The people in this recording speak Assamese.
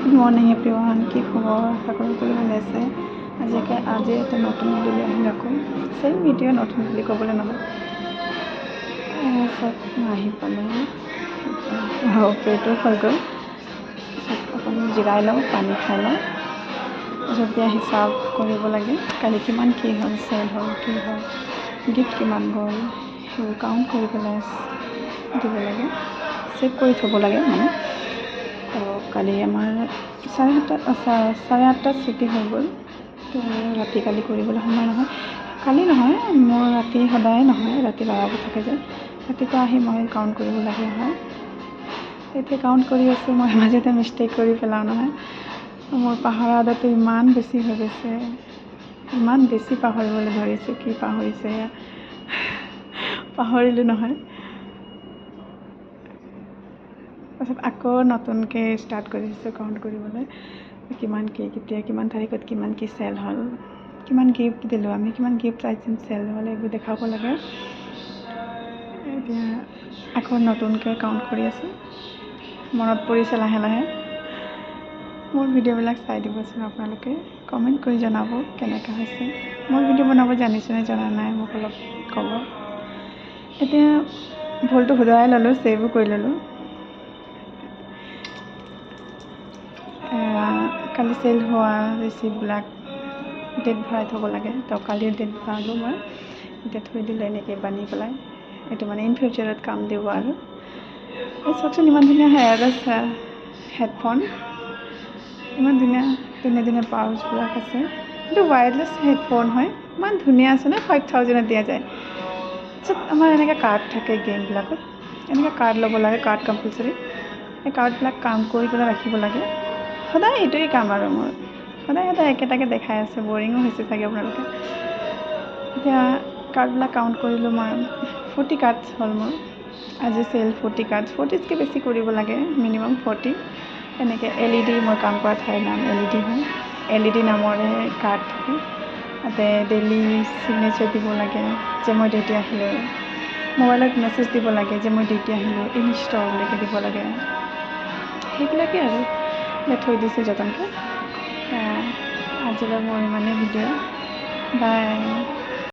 গুড মৰ্ণিং এভৰিৱান, কি খবৰ? আশা কৰোঁ সকলো ভালে আছে। আজি এটা নতুন ভিডিঅ' আহিল আকৌ। চেম ভিডিঅ' নতুন বুলি ক'বলৈ নহয়, চব আহি পালোঁ, পেটটো হৈ গ'ল। অকণ জিৰাই লওঁ, পানী খাই লওঁ, তাৰপিছত হিচাপ কৰিব লাগে। কালি কিমান কি হ'ল, চেল হ'ল, কি হ'ল, গিফ্ট কিমান গ'ল, সেইবোৰ কাউণ্ট কৰি পেলাই দিব লাগে, চেভ কৰি থ'ব লাগে মানে। তো কালি আমাৰ চাৰে আঠটাত ছুটি হৈ গ'ল। তো ৰাতি কালি কৰিবলৈ সময় নহয়, কালি নহয়, মোৰ ৰাতি সদায় নহয়, ৰাতি লৰাব থাকে যে, ৰাতিপুৱা আহি মই কাউণ্ট কৰিব লাগে হয়। এতিয়া কাউণ্ট কৰি আছোঁ, মই মাজতে মিষ্টেক কৰি পেলাওঁ নহয়। মোৰ পাহৰা আদতটো ইমান বেছি হৈ গৈছে, ইমান বেছি পাহৰিবলৈ ধৰিছোঁ। কি পাহৰিছে এয়া পাহৰিলোঁ নহয়। তাৰপিছত আকৌ নতুনকৈ ষ্টাৰ্ট কৰিছোঁ কাউণ্ট কৰিবলৈ, কিমান কি, কেতিয়া, কিমান তাৰিখত কিমান কি চেল হ'ল, কিমান গিফ্ট দিলোঁ আমি, কিমান গিফ্ট আইটেম চেল হ'ল, এইবোৰ দেখাব লাগে। এতিয়া আকৌ নতুনকৈ কাউণ্ট কৰি আছোঁ, মনত পৰিছে লাহে লাহে। মোৰ ভিডিঅ'বিলাক চাই দিবচোন আপোনালোকে, কমেণ্ট কৰি জনাব কেনেকুৱা হৈছে। মই ভিডিঅ' বনাব জানিছোঁ নে জনা নাই, মোক অলপ ক'ব। এতিয়া ভুলটো শুধৰাই ল'লোঁ, ছেভো কৰি ল'লোঁ। কালি চেল হোৱা ৰিচিপ্টবিলাক ডেট ভৰাই থ'ব লাগে। তো কালিৰ ডেট ভৰালোঁ মই, এতিয়া থৈ দিলোঁ এনেকৈ বান্ধি পেলাই। এইটো মানে ইন ফিউচাৰত কাম দিব আৰু। চাওকচোন ইমান ধুনীয়া হেডফোন, ইমান ধুনীয়া ধুনীয়া পাউচবিলাক আছে। এইটো ৱায়াৰলেছ হেডফোন হয়, ইমান ধুনীয়া আছে ন, 5000ত দিয়া যায়। তাৰপিছত আমাৰ এনেকৈ কাৰ্ড থাকে গেমবিলাকত, এনেকৈ কাৰ্ড ল'ব লাগে, কাৰ্ড কম্পালচৰি। এই কাৰ্ডবিলাক কাম কৰি পেলাই ৰাখিব লাগে। সদায় এইটোৱেই কাম আৰু মোৰ, সদায় একেটাকে দেখাই আছে, বৰিঙো হৈছে চাগে আপোনালোকে। এতিয়া কাৰ্ডবিলাক কাউণ্ট কৰিলোঁ মই, 40 কাৰ্ডছ হ'ল মোৰ আজি চেল। 40 কাৰ্ডছ, 40তকৈ বেছি কৰিব লাগে, মিনিমাম 40। এনেকৈ LED, মই কাম কৰা ঠাইৰ নাম LED হয়, LED নামৰে কাৰ্ড থাকে। তাতে ডেইলি ছিগনেচাৰ দিব লাগে যে মই ডিউটি আহিলোঁ, মোবাইলত মেছেজ দিব লাগে যে মই ডিউটি আহিলোঁ, ইনষ্টল বুলি দিব লাগে। সেইবিলাকেই আৰু থৈ দিছোঁ যতনকৈ। আজিলৈ মোৰ ইমানেই ভিডিঅ', বাই।